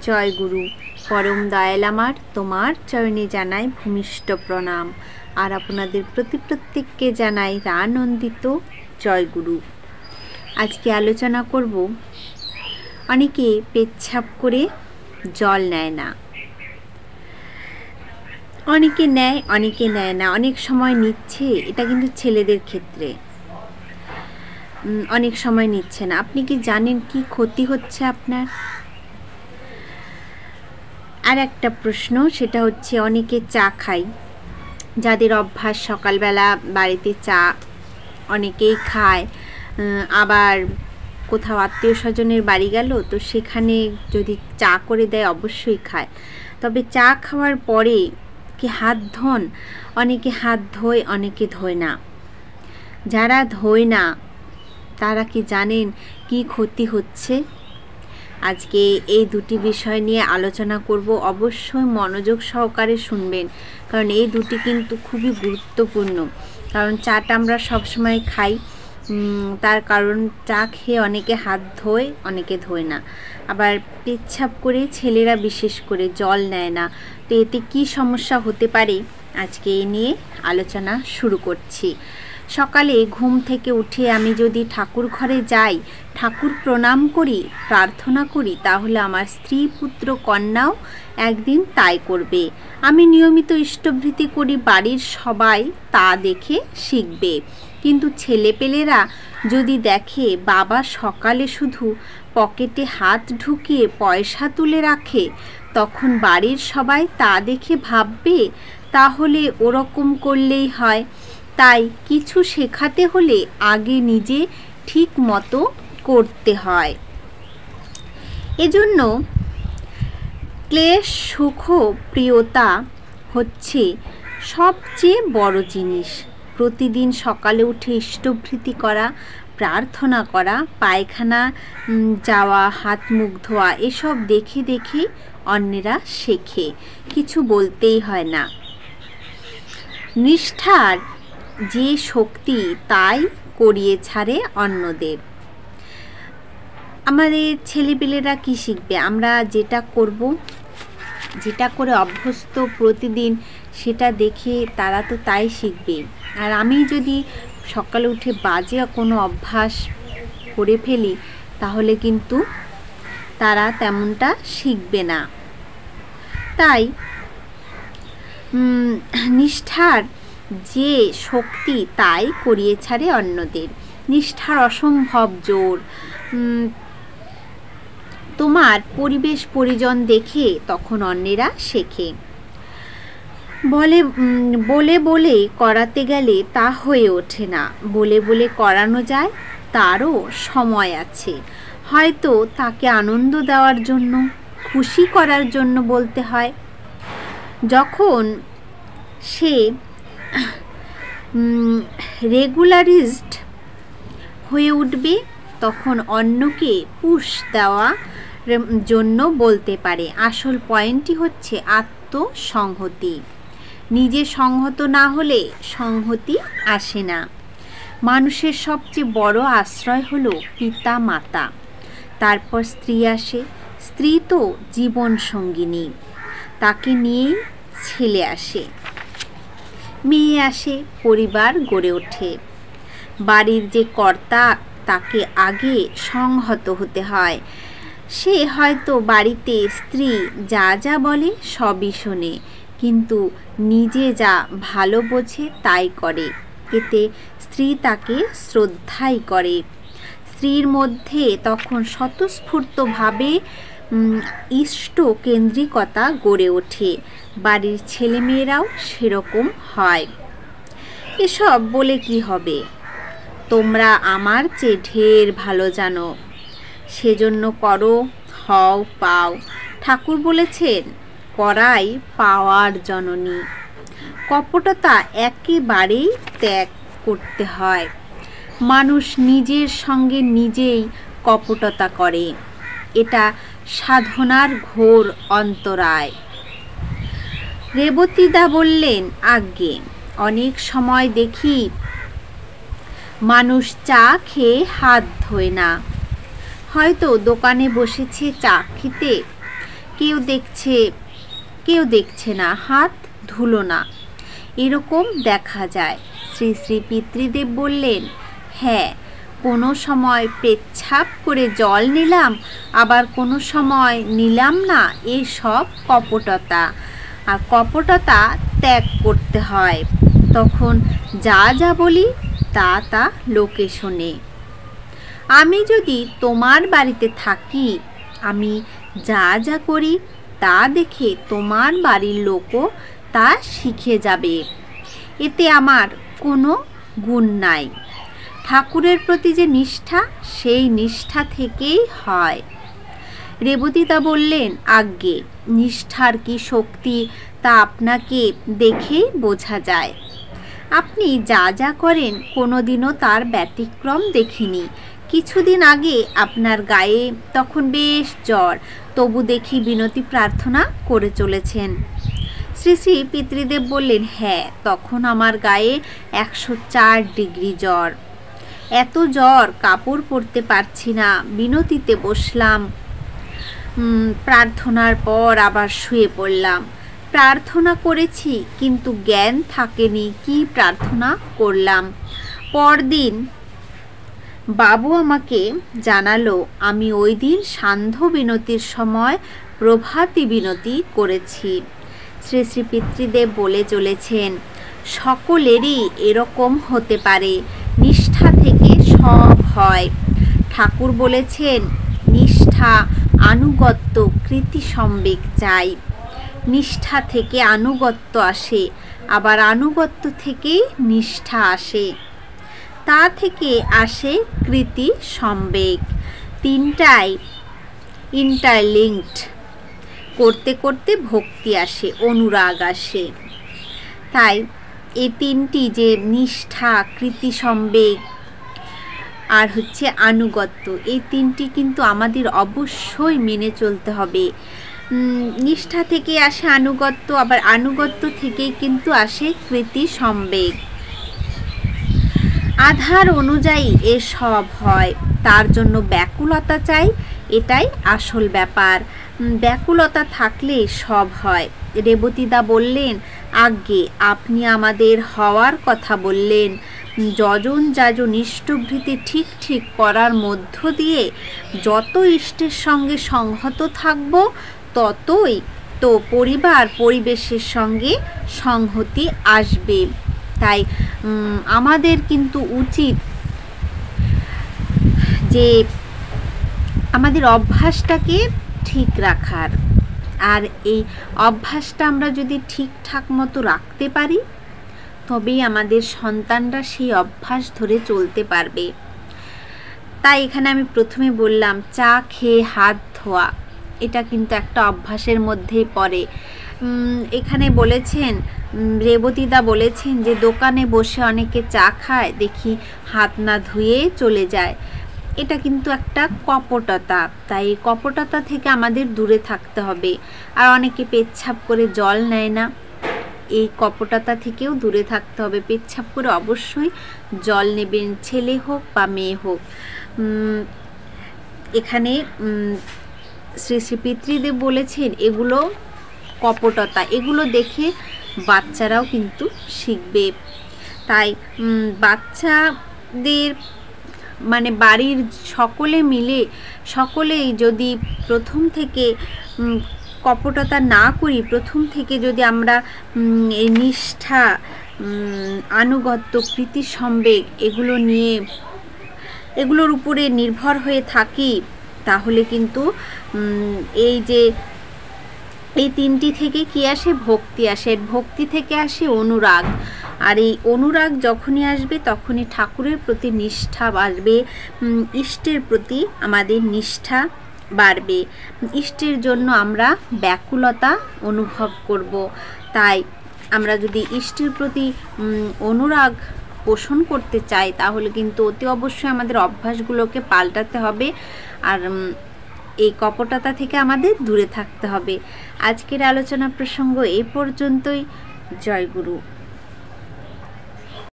জয় গুরু। পরম দয়াল আমার, তোমার চরণে জানাই ভূমিষ্ঠ প্রণাম। আর আপনাদের প্রত্যেককে জানাই আনন্দিত জয় গুরু। আজকে আলোচনা করব, অনেকে পেচ্ছাপ করে জল নেয় না, অনেকে নেয় অনেকে নেয় না, অনেক সময় নিচ্ছে। এটা কিন্তু ছেলেদের ক্ষেত্রে, অনেক সময় নিচ্ছে না। আপনি কি জানেন কি ক্ষতি হচ্ছে আপনার? আর একটা প্রশ্ন, সেটা হচ্ছে অনেকে চা খায়, যাদের অভ্যাস সকালবেলা বাড়িতে চা অনেকেই খায়। আবার কোথাও আত্মীয় স্বজনের বাড়ি গেল, তো সেখানে যদি চা করে দেয় অবশ্যই খায়। তবে চা খাওয়ার পরে কি হাত ধোন? অনেকে হাত ধোয়, অনেকে ধোয় না। যারা ধোয় না তারা কি জানেন কি ক্ষতি হচ্ছে? আজকে এই দুটি বিষয় নিয়ে আলোচনা করব। অবশ্যই মনোযোগ সহকারে শুনবেন, কারণ এই দুটি কিন্তু খুবই গুরুত্বপূর্ণ। কারণ চাটা আমরা সবসময় খাই, তার কারণ চা খেয়ে অনেকে হাত ধোয়, অনেকে ধোয় না। আবার পেচ্ছাপ করে ছেলেরা বিশেষ করে জল নেয় না। তো এতে কী সমস্যা হতে পারে, আজকে এই নিয়ে আলোচনা শুরু করছি। সকালে ঘুম থেকে উঠে আমি যদি ঠাকুর ঘরে যাই, ঠাকুর প্রণাম করি, প্রার্থনা করি, তাহলে আমার স্ত্রী পুত্র কন্যাও একদিন তাই করবে। আমি নিয়মিত ইষ্টভৃতি করি, বাড়ির সবাই তা দেখে শিখবে। কিন্তু ছেলেপেলেরা যদি দেখে বাবা সকালে শুধু পকেটে হাত ঢুকিয়ে পয়সা তুলে রাখে, তখন বাড়ির সবাই তা দেখে ভাববে তাহলে ওরকম করলেই হয়। তাই কিছু শেখাতে হলে আগে নিজে ঠিক মতো করতে হয়। এজন্য ক্লেশ সুখ প্রিয়তা হচ্ছে সবচেয়ে বড় জিনিস। প্রতিদিন সকালে উঠে ইষ্টভৃতি করা, প্রার্থনা করা, পায়খানা যাওয়া, হাত মুখ ধোয়া, এসব দেখে দেখে অন্যেরা শেখে, কিছু বলতেই হয় না। নিষ্ঠার যে শক্তি তাই করিয়ে ছাড়ে অন্যদের। আমাদের ছেলেপেলেরা কি শিখবে? আমরা যেটা করব, যেটা করে অভ্যস্ত প্রতিদিন, সেটা দেখে তারা তো তাই শিখবে। আর আমি যদি সকালে উঠে বাজে কোনো অভ্যাস করে ফেলি, তাহলে কিন্তু তারা তেমনটা শিখবে না। তাই নিষ্ঠার যে শক্তি তাই করিয়ে ছাড়ে অন্যদের। নিষ্ঠার অসম্ভব জোর। তোমার পরিবেশ পরিজন দেখে তখন অন্যেরা শেখে। বলে বলে করাতে গেলে তা হয়ে ওঠে না। বলে বলে করানো যায়, তারও সময় আছে। হয়তো তাকে আনন্দ দেওয়ার জন্য, খুশি করার জন্য বলতে হয়। যখন সে রেগুলারিস্ট হয়ে উঠবে, তখন অন্যকে পুশ দেওয়ার জন্য বলতে পারে। আসল পয়েন্টই হচ্ছে আত্মসংহতি। নিজে সংহত না হলে সংহতি আসে না। মানুষের সবচেয়ে বড় আশ্রয় হলো পিতা মাতা, তারপর স্ত্রী আসে। স্ত্রী তো জীবন সঙ্গিনী, তাকে নিয়েই ছেলে আসে, মেয়ে আসে, পরিবার গড়ে ওঠে। বাড়ির যে কর্তা, তাকে আগে সংহত হতে হয়। সে হয়তো বাড়িতে স্ত্রী যা যা বলে সবই শোনে, কিন্তু নিজে যা ভালো বোঝে তাই করে। এতে স্ত্রী তাকে শ্রদ্ধাই করে। স্ত্রীর মধ্যে তখন স্বতঃস্ফূর্তভাবে ইষ্ট কেন্দ্রিকতা গড়ে ওঠে। বাড়ির ছেলেমেয়েরাও সেরকম হয়। এসব বলে কি হবে? তোমরা আমার চেয়ে ঢের ভালো জানো, সেজন্য করো, হও, পাও। ঠাকুর বলেছেন, করাই পাওয়ার জননী। কপটতা একেবারেই ত্যাগ করতে হয়। মানুষ নিজের সঙ্গে নিজেই কপটতা করে, এটা সাধনার ঘোর অন্তরায়। রেবতীদা বললেন, আজ্ঞে, অনেক সময় দেখি মানুষ চা খেয়ে হাত ধোয় না। হয়তো দোকানে বসেছে চা খেতে, কেউ দেখছে না, হাত ধুলো না, এরকম দেখা যায়। শ্রী শ্রী পিতৃদেব বললেন, হ্যাঁ, কোনো সময় পেচ্ছাপ করে জল নিলাম, আবার কোনো সময় নিলাম না, এসব কপটতা। আর কপটতা ত্যাগ করতে হয়। তখন যা যা বলি তা তা লোকে শোনে। আমি যদি তোমার বাড়িতে থাকি, আমি যা যা করি তা দেখে তোমার বাড়ির লোকও তা শিখে যাবে। এতে আমার কোনো গুণ নাই। ঠাকুরের প্রতি যে নিষ্ঠা, সেই নিষ্ঠা থেকেই হয়। রেবতীদা বললেন, আজ্ঞে, নিষ্ঠার কি শক্তি তা আপনাকে দেখেই বোঝা যায়। আপনি যা যা করেন কোনোদিনও তার ব্যতিক্রম দেখিনি। কিছুদিন আগে আপনার গায়ে তখন বেশ জ্বর, তবু দেখি বিনতি প্রার্থনা করে চলেছেন। শ্রী শ্রী পিতৃদেব বললেন, হ্যাঁ, তখন আমার গায়ে 104 ডিগ্রি জ্বর। এত জ্বর, কাপড় পরতে পারছি না, বিনতিতে বসলাম, প্রার্থনার পর আবার শুয়ে পড়লাম। প্রার্থনা করেছি কিন্তু জ্ঞান থাকেনি কি প্রার্থনা করলাম। পরদিন বাবু আমাকে জানালো, আমি ওই দিন সান্ধ্য বিনতির সময় প্রভাতী বিনতি করেছি। শ্রী শ্রী পিতৃদেব বলে চলেছেন, সকলেরই এরকম হতে পারে, নিষ্ঠা থেকে সব হয়। ঠাকুর বলেছেন, নিষ্ঠা, আনুগত্য, কৃতি সম্বেক চাই। নিষ্ঠা থেকে আনুগত্য আসে, আবার আনুগত্য থেকেই নিষ্ঠা আসে, তা থেকে আসে কৃতি সম্বেক। তিনটাই ইন্টারলিঙ্কড। করতে করতে ভক্তি আসে, অনুরাগ আসে। তাই এই তিনটি যে নিষ্ঠা, কৃতি সম্বেক আর হচ্ছে আনুগত্য, এই তিনটি কিন্তু আমাদের অবশ্যই মেনে চলতে হবে। নিষ্ঠা থেকে আসে আনুগত্য, আবার আনুগত্য থেকেই কিন্তু আসে কৃতি সম্বেক। আধার অনুযায়ী এসব হয়, তার জন্য ব্যাকুলতা চাই, এটাই আসল ব্যাপার। ব্যাকুলতা থাকলে সব হয়। রেবতীদা বললেন, আজ্ঞে, আপনি আমাদের হওয়ার কথা বললেন। যজন যাজন ইষ্টভৃতি ঠিক ঠিক করার মধ্য দিয়ে যত ইষ্টের সঙ্গে সংহত থাকব, ততই তো পরিবার পরিবেশের সঙ্গে সংহতি আসবে। তাই আমাদের কিন্তু উচিত যে আমাদের অভ্যাসটাকে ঠিক রাখার। আর এই অভ্যাসটা আমরা যদি ঠিকঠাক মতো রাখতে পারি, তবেই আমাদের সন্তানরা সেই অভ্যাস ধরে চলতে পারবে। তাই এখানে আমি প্রথমে বললাম, চা খেয়ে হাত ধোয়া, এটা কিন্তু একটা অভ্যাসের মধ্যেই পড়ে। এখানে বলেছেন, রেবতীদা বলেছেন যে দোকানে বসে অনেকে চা খায়, দেখি হাত না ধুয়ে চলে যায়। এটা কিন্তু একটা কপটতা। তাই এই কপটতা থেকে আমাদের দূরে থাকতে হবে। আর অনেকে পেচ্ছাপ করে জল নেয় না, এই কপটতা থেকেও দূরে থাকতে হবে। পেচ্ছাপ করে অবশ্যই জল নেবেন, ছেলে হোক বা মেয়ে হোক। এখানে শ্রী শ্রী পিতৃদেব বলেছেন, এগুলো কপটতা, এগুলো দেখে বাচ্চারাও কিন্তু শিখবে। তাই বাচ্চাদের মানে বাড়ির সকলেই যদি প্রথম থেকে কপটতা না করি, প্রথম থেকে যদি আমরা নিষ্ঠা, আনুগত্য, কৃতি সম্বেক এগুলোর উপরে নির্ভর হয়ে থাকি, তাহলে কিন্তু এই তিনটি থেকে কি আসে? ভক্তি আসে। ভক্তি থেকে আসে অনুরাগ। আর এই অনুরাগ যখনই আসবে, তখনই ঠাকুরের প্রতি নিষ্ঠা বাড়বে, ইষ্টের প্রতি আমাদের নিষ্ঠা বাড়বে, ইষ্টের জন্য আমরা ব্যাকুলতা অনুভব করব। তাই আমরা যদি ইষ্টের প্রতি অনুরাগ পোষণ করতে চাই, তাহলে কিন্তু অতি অবশ্যই আমাদের অভ্যাসগুলোকে পাল্টাতে হবে। আর এই কপটতা থেকে আমাদের দূরে থাকতে হবে। আজকের আলোচনা প্রসঙ্গ এই পর্যন্তই। জয় গুরু।